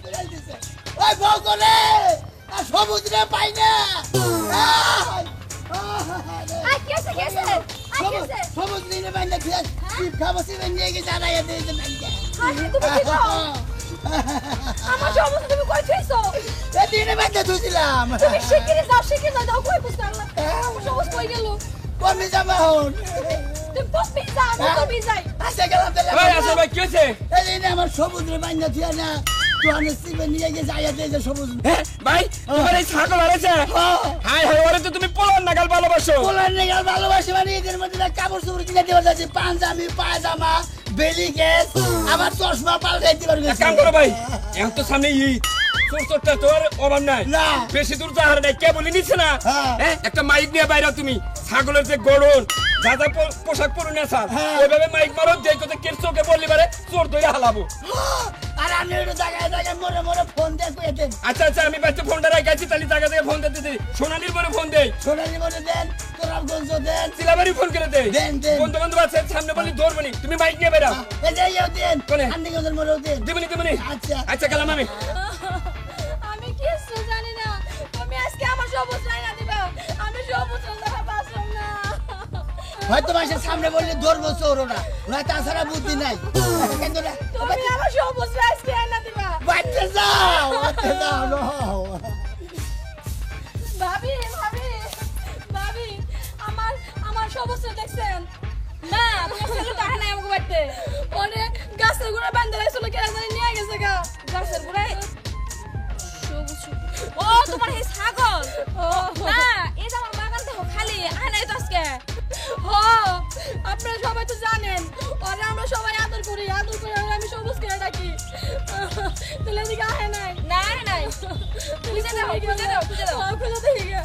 ওই বউ করে আর সবুজ রে পাই না সবুজ নিয়ে পাই না খাবসি নিয়ে গিয়ে জানাইয়া দিয়েছে আমার সবুজ তুমি কই থইছো দিনে বাইন্দা ধুছিলাম তুমি শিগগিরই যাও কই বুঝতাম না আমার সবুজ কই গেল কমে যাবে হন তুমি কমে যাও কমে যাই আসে গেলাম তাহলে ভাই আসো ভাই কি হইছে এই নে আমার সবুজ রে বাইন্দা থিয়া না তো আনসিবে নিয়ে গিয়ে যাইয়া দিয়েছে সবুজ ভাই তোমার এই ছাগল আরেছে হাই হাই ওরে তো তুমি পোলার নাগাল ভালোবাসো পোলার নাগাল ভালোবাসি মানে এদের মধ্যে কাপড় চোপড় কিনে দেওয়া যাচ্ছে পাঞ্জাবি পায়জামা বেলি কেস আবার চশমা পাল্টাই দিবার গেছে কাম করো ভাই এখন তো সামনে চোরটা তোর অভাব নাই না বেশি দূর যাহার নাই কে বলি নিচ্ছে না একটা মাইক নিয়ে বাইরে তুমি ছাগলের যে গড়ন যা যা পোশাক পরুন স্যার ওইভাবে মাইক মারো যে কথা কে চোখে বললি পারে চোর ধরে হালাবো আর আমি একটু জায়গায় জায়গায় মরে মরে ফোন দিয়ে কয়ে দেন আচ্ছা আচ্ছা আমি বাচ্চা ফোনটা রাখাইছি তাহলে জায়গা থেকে ফোন দিতে সোনালির পরে ফোন দেই সোনালি মনে দেন তোরাবগঞ্জ দেন সিলাবাড়ি ফোন করে দেই দেন দেন বন্ধু বান্ধব আছে সামনে বলি ধরবনি তুমি মাইক নিয়ে বেরাও এই যে ইও দেন কোনে আন্দিগঞ্জের মরেও দেন দিবনি আচ্ছা আচ্ছা গেলাম আমি কিছু জানি না তুমি আজকে আমার সবুজ লাইনা দিবা আমি সবুজ লাইনা পাসম না হয়তো মাসের সামনে বললে ধরবো চোররা না তাছাড়া বুদ্ধি নাই কিন্তু তুমি আমার সবুজ আজকে লাইনা দিবা বাচ্চা যাও ভাবি আমার সবুজ দেখছেন না তুমি তো আনা আমাকে বাইতে ওরে গাছের গোড়া বান্ধা রাখছিল কে জানি নিয়ে গেছে গাছের গোড়ায় ও তোমার এই ছাগল না এই যে আমার বাগান তো খালি আনাই তো আজকে আপনারা সবাই তো জানেন ওরে আমরা সবাই আদর করি আমি সবুজ করে ডাকি তাহলে এদিকে আহে নাই খুঁজে দাও খুঁজে দেখি গে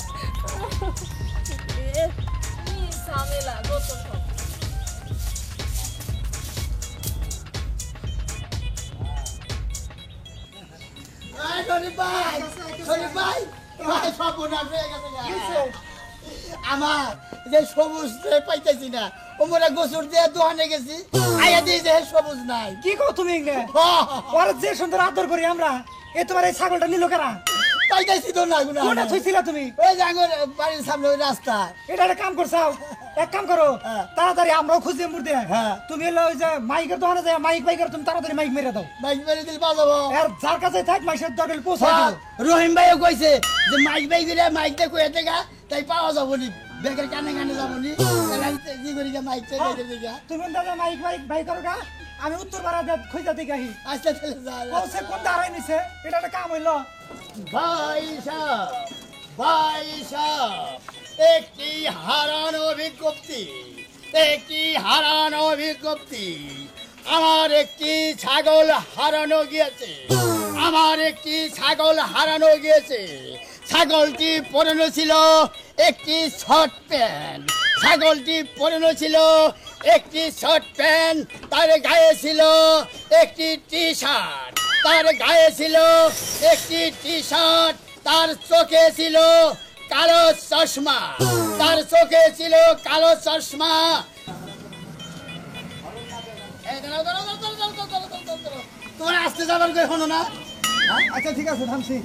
সামেলা গোতন আমার যে সবুজ পাইতেছি না ও মোরা গোসর দিয়ে দোকানে গেছি আয়া দিয়ে যে সবুজ নাই কি কো তুমি ওরা যে সুন্দর আদর করি আমরা এ তোমার এই ছাগলটা নিল কারা পাইতেছি তো না গুনা কোনটা থইছিলা তুমি ওই যে আঙ্গুর বাড়ির সামনে ওই রাস্তা এটা একটা কাম করছাও এক কাম করো তাড়াতাড়ি আমরাও খুঁজে মুড়তে তুমি এলো ওই যে মাইকের দোকানে যায় মাইক বাইকার তুমি তাড়াতাড়ি মাইক মেরে দাও মাইক মেরে দিলে বাজাবো আর যার কাছে থাক মাইকের দোকানে পৌঁছাই দিও রহিম ভাইও কইছে যে মাইক বাই দিলে মাইকটা কইয়া দেখা তাই পাওয়া যাবো নি বেকের কানে কানে যাবো নি কি করি মাইক চাইতে দেখা তুমি দাদা মাইক বাই করো গা আমি উত্তর পাড়া খুঁজা দেখি আহি আচ্ছা চলে যা পৌঁছে কোন দাঁড়াই নিছে এটা একটা কাম হইলো ভাই সাহেব একটি হারানো বিজ্ঞপ্তি আমার একটি ছাগল হারানো গিয়েছে ছাগলটি পরানো ছিল একটি শর্ট প্যান্ট তার গায়ে ছিল একটি টি শার্ট তার চোখে ছিল কালো চশমা তোমার আসতে যাবার কই হলো না আচ্ছা ঠিক আছে থামছি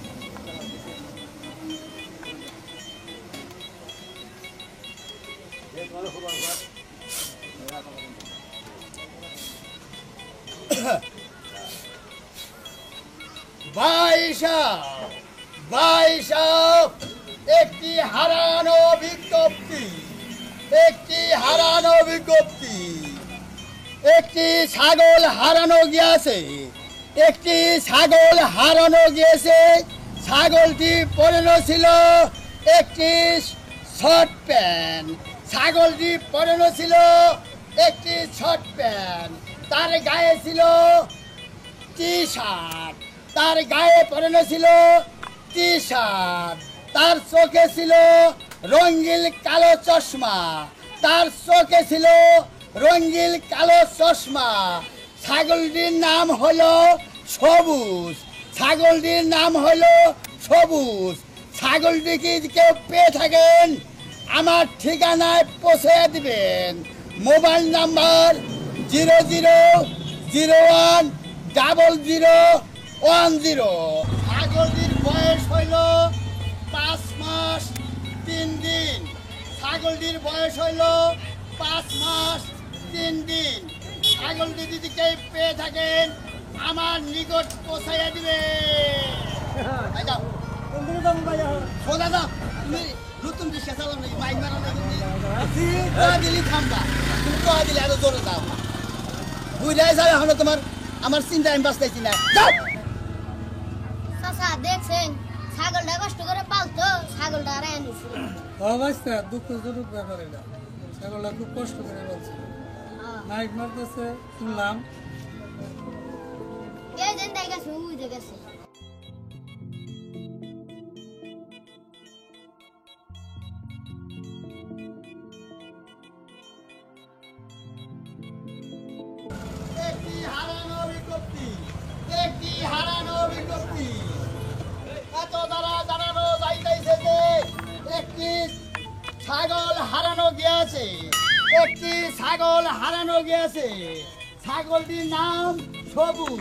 ভাই সাহেব একটি হারানো বিজ্ঞপ্তি একটি ছাগল হারানো গিয়েছে ছাগলটি পরানো ছিল একটি শর্ট প্যান্ট তার গায়ে ছিল টি শার্ট তার চোখে ছিল রঙিন কালো চশমা ছাগলটির নাম হলো সবুজ ছাগলটিকে কেউ পেয়ে থাকেন আমার ঠিকানায় পৌঁছে দিবেন মোবাইল নাম্বার 000100 10 ছাগলটির বয়স হইল 5 মাস 3 দিন ছাগলটির বয়স হইল 5 মাস 3 দিন ছাগলটি যদি কেউ পেয়ে থাকেন আমার নিকট পৌঁছাইয়া দিবে সোজা যাও তুমি নতুন রিক্সা চালাও নাকি বাইক মারা নাকি দিলি থামবা তুমি কয়া দিলে এত জোরে যাও বুঝাই যাবে এখন তোমার আমার চিন্তা আমি বাঁচতেছি না যাও চাচা দেখছেন ছাগলটা কষ্ট করে পালতো ছাগলটা আর এনেছিল অবস্থা দুঃখজনক ব্যাপার এটা ছাগলটা খুব কষ্ট করে বলছে মাইক মারতেছে শুনলাম এই দিন দেখ গেছে উইজে গেছে একটি হারানো বিজ্ঞপ্তি এত দ্বারা জানানো যাইতেছে যে একটি ছাগল হারানো গিয়েছে একটি ছাগল হারানো গিয়েছে ছাগলটির নাম সবুজ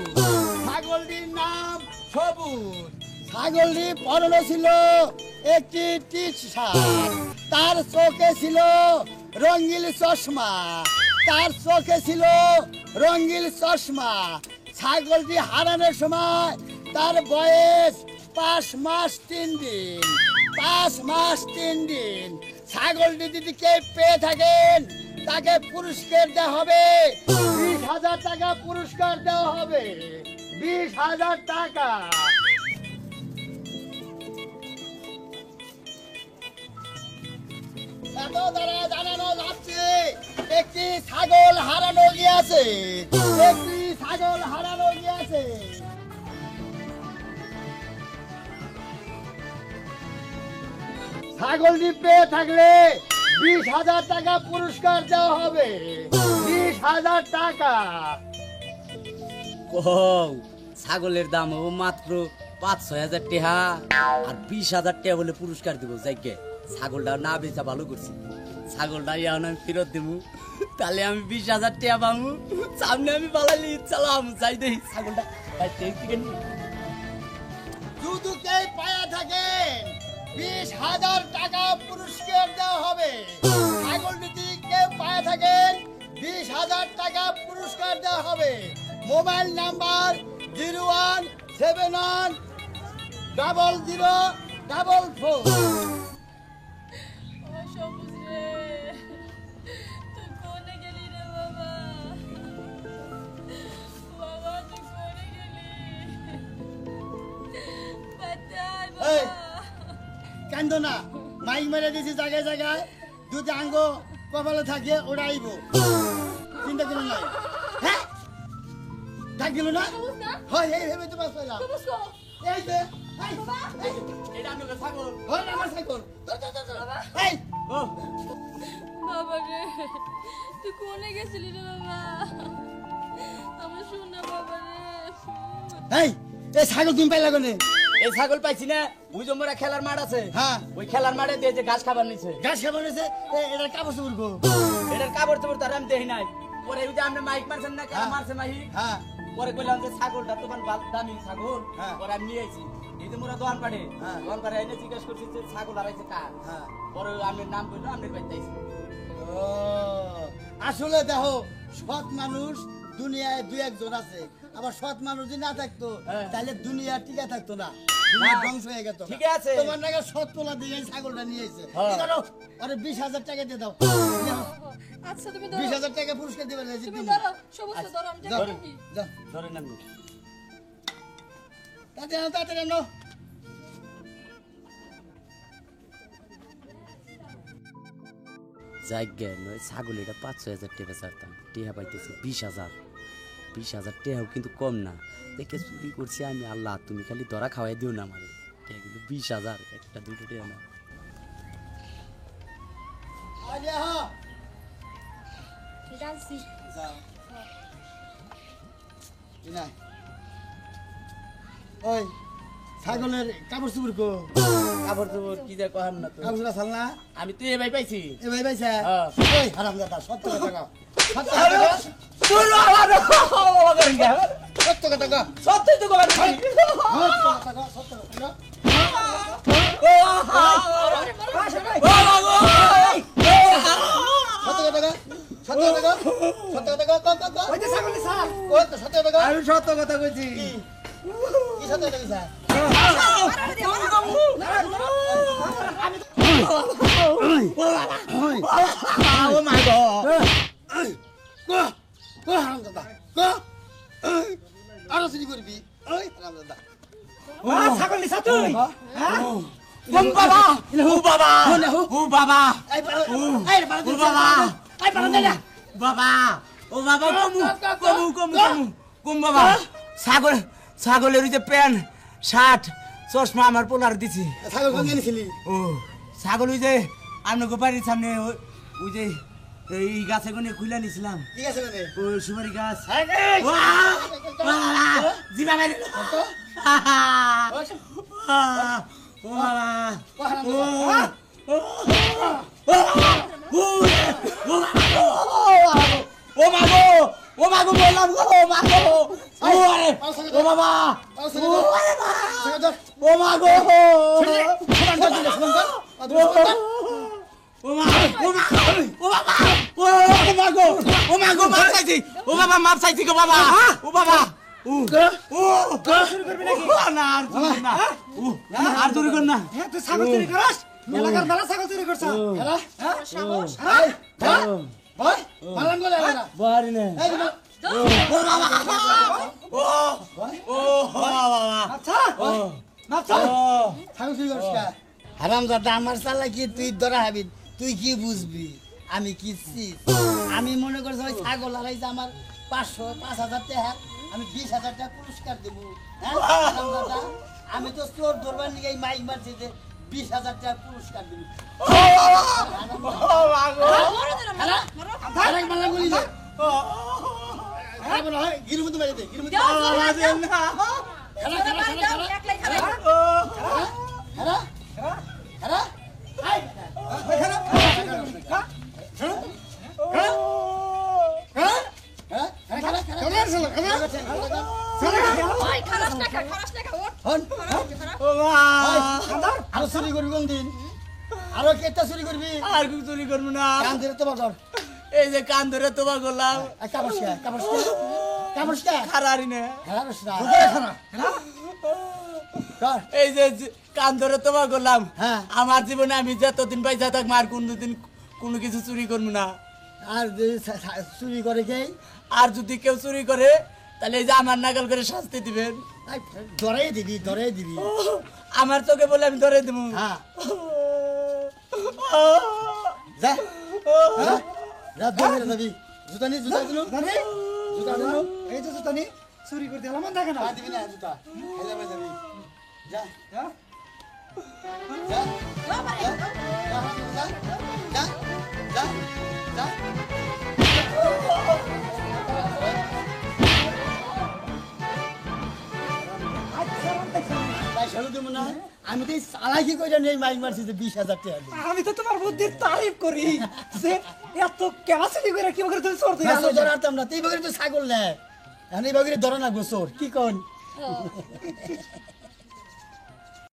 ছাগলটির নাম সবুজ ছাগলটি পরনে ছিল একটি টি শার্ট তার চোখে ছিল রঙিন চশমা তার চোখে ছিল রঙিন চশমা ছাগলটি হারানোর সময় তার বয়স 5 মাস 3 দিন 5 মাস 3 দিন ছাগলটি যদি কেউ পেয়ে থাকেন তাকে পুরস্কার দেওয়া হবে 20,000 টাকা পুরস্কার দেওয়া হবে 20,000 টাকা এত দ্বারা জানানো যাচ্ছে একটি ছাগল হারানো গিয়েছে একটি ছাগল হারানো গিয়েছে ছাগলটি পেয়ে থাকলে 20,000 টাকা পুরস্কার দেওয়া হবে 20,000 টাকা ছাগলের দাম ও মাত্র 5-6 হাজার টাকা আর 20,000 টাকা বলে পুরস্কার দিব যাইকে ছাগলটা না বেচা ভালো করছি ছাগলটা এখন আমি ফেরত দেবো তাহলে আমি 20,000 টাকা পাবো সামনে আমি পালালি চালাম যাই দেখি ছাগলটা শুধু কে পায়া থাকেন 20,000 টাকা পুরস্কার দেওয়া হবে ছাগলটি কে পায়া থাকেন 20,000 টাকা পুরস্কার দেওয়া হবে মোবাইল নাম্বার 01710044 সবুজ রে তুই কোনে গেলি রে বাবা বাবা তুই কোনে গেলি বাতাই এই, বাবা কান্দো না মাইক মেরে দিয়েছি জায়গায় জায়গায় যদি আঙ্গ কপালে থাকে ওরা আইব চিন্তা করো না হ্যাঁ ডাক দিল না সবুজ না হয় এই ভেবে তোমার পেলাম সবুজ কো এই যে এই, এই, এটা আমি ছাগল হয় না আমার সাইকেল ধর, ধর, ধর, ধর। বাবা। এই বাবা রে তুই কোনে গেছিলি রে বাবা আমার শোনা বাবা রে এই এই ছাগল তুমি পাইলা কোনে এই ছাগল পাইছি না ওই জমরা খেলার মাঠ আছে হ্যাঁ ওই খেলার মাঠে দিয়ে যে ঘাস খাবার নিছে গাছ খাবার হয়েছে এটা কাপড় চোপড় গো এটার কাপড় চোপড় তার আমি দেখি নাই পরে ওই যে আপনি মাইক মারছেন না কেন হ্যাঁ। মারছে মাহি হ্যাঁ পরে কইলাম যে ছাগলটা তোমার দামি ছাগল হ্যাঁ। পরে আমি নিয়ে আইছি এই যে মোরা দোয়ান পাড়ে হ্যাঁ। দোয়ান পাড়ে এনে জিজ্ঞেস করছি যে ছাগল হারাইছে কার হ্যাঁ পরে আমি নাম কইলো আমি বাইতে আইছি ও আসলে দেখো সৎ মানুষ দুনিয়ায় 2-1 জন আছে আবার সৎ মানুষ যদি না থাকতো হ্যাঁ। তাহলে দুনিয়া টিকে থাকতো না দুনিয়া ধ্বংস হয়ে যেত ঠিক আছে। তোমার নাকি সৎ তোলা দিয়ে ছাগলটা নিয়ে এসে হ্যাঁ। কি করো আরে 20,000 টাকা দিয়ে দাও আচ্ছা তুমি ধরো 20,000 টাকা পুরস্কার দিবে না তুমি ধরো সবুজ ধরো আমি যাও, দেখি যাও ধরে নাম তাড়াতাড়ি আনো জায়গা নয় ছাগল এটা 5-6 হাজার টাকা ছাড়তাম টেহা পাইতেছি 20,000 টেহাও কিন্তু কম না দেখে চুরি করছি আমি আল্লাহ তুমি খালি ধরা খাওয়াই দিও না আমারে টেহা কিন্তু 20,000 একটা দুটো টেহা না আরে হ্যাঁ জানছি যাও না ওই ছাগলের কাপড় চোপড় কো কাপড় চোপড় কি যে কহাম না তো কাপড় চোপড় ছাল না আমি তো এ ভাই পাইছি এ ভাই ভাইছে হ্যাঁ। ওই হারামজাদা 70 টাকা 70 টাকা সত্য কথা কও। সত্যি তো কবার সত্য কথা কও, সত্য কথা কও। সত্য কথা কও, সত্য কথা কও, সত্য কথা কও, কও, কও, কও। ওই যে ছাগলের স্যার কও তো, সত্য কথা কও। আমি সত্য কথা কইছি কি সত্য কথা কইছা? ও মাই গড কও, কও হারামজাদা, কও। আরো চুরি করবি, ওই হারামজাদা। ছাগলের স্যার তুই হ্যাঁ ও বাবা ও বাবা ও বাবা এই পালা- এই পালা ও দিন, বাবা এই পালা দিন না। বাবা ও বাবা কম বাবা ছাগলের ওই যে প্যান্ট শার্ট চশমা আমার পোলার দিছি ছাগল কোন এনেছিলি? ও ছাগল ওই যে আপনাকে বাড়ির সামনে ওই যে এই গাছে কোনে খুলে নিছিলাম ঠিক আছে মানে? ওই সুপারি গাছ এই, এই, জিবা মারি ও বাবা কও হারামজাদা। ও মাগো বললাম গো ও মাগো ও আরে ও বাবা আরো চুরি কর। ছাগল ধর। ও মাগো সমান কর দিলে, সমান কর। আর তুমি সমান কর। ও মাগো মাপ চাইছি ও বাবা মাপ চাইছি গো বাবা ও বাবা না আর চুরি কর না হ্যাঁ তুই ছাগল চুরি করস এলাকার মেলা ছাগল চুরি করছ হেলা, সাহস এই, হেলা, ভয়, মারলাম গো লাগবে না। বাড়ি নে এই তোমার, আচ্ছা আচ্ছা ছাগল চুরি করিস কা? হারামজাদা, আমার চালাকি তুই ধরা হবি, তুই কি বুঝবি? আমি কি চিজ? আমি মনে করছি ওই ছাগল হারাইছে আমার 5,000 টাকা, আমি 20,000 টাকা পুরস্কার দেবো। হ্যাঁ হারামজাদা, আমি তো চোর ধরবার নিয়ে এই মাইক মারছি যে 20,000 টাকা পুরস্কার দেবো। আরেক মারলাম গুলি দে। আরে বলো, হয়, গিরুর মধ্যে মেরে দে, গিরুর মধ্যে মেরে দে। খেলা, খেলা, খেলা, খেলা। হেরা, হেরা, আই, হেরা, হেরা, হেরা, হেরা, হন, আরো চুরি করবি কোন দিন? আরো কেটা চুরি করবি? আর কি চুরি করবো না কান ধরে তোমার ধর। এই যে কান ধরে তোমার করলাম কাপড় কাপড় খারারি নে কর। এই যে কান ধরে তোমার করলাম হ্যাঁ। আমার জীবনে আমি যতদিন পয়সা থাকবো আর কোনদিন কোনো কিছু চুরি করবো না আর যদি চুরি করে কে? আর যদি কেউ চুরি করে তাহলে এই যে আমার নাগাল করে শাস্তি দিবেন ধরাই দিবি, ধরাই দিবি। আমার চোখে বলে আমি ধরে দেবো হ্যাঁ, যা, হ্যাঁ, যা, দৌড়ে যাবি। জুতা নি, জুতা দিলু, জানি জুতা দিলু। এই যে জুতা নি চুরি করতে এলাম দেখে না পা দিবি না জুতা, হেলে বাই যাবি। যা, হ্যাঁ? যা, যা, যা, যা, যা। তাই সালু দেবো না? আমি তো এই চালাকি করে নেই মাইক মারছি যে 20,000 টাকা দিই। আমি তো তোমার বুদ্ধির তারিফ করি যে এত ক্যাপাসিটি করে কি করে তুমি চোর না, চোর ধরে ধরাতাম না, তুই বগরে তো ছাগল নেয়। এখন এই বগরে ধরা না গো চোর, কি কন?